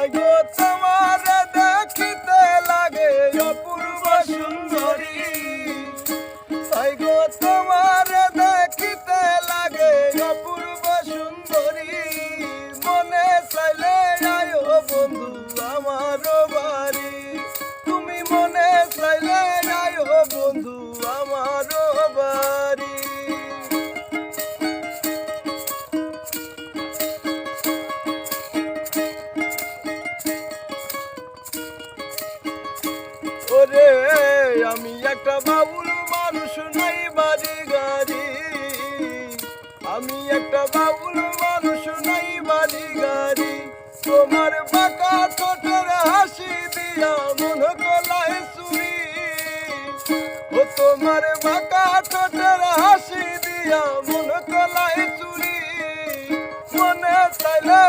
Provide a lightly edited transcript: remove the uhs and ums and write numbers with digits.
গো তোমার দেখিতে লাগে অপূর্ব সুন্দরী, তাই গো তোমার দেখিতে লাগে অপূর্ব সুন্দরী। মনে চাইলে আয়ো বন্ধু আমার বাড়ি, তুমি মনে চাইলে আয়ো বন্ধু আমার বাড়ি। ওরে আমি একটা বাবুল মানুষ, নাই বাড়ি গাড়ি, আমি একটা বাবুল মানুষ, নাই বাড়ি গাড়ি। তোমার বাঁকা ঠোঁটের হাসি দিয়া মন কলায় চুরি, ও তোমার বাঁকা ঠোঁটের হাসি দিয়া মন কলায় চুরি। মনে চাইলে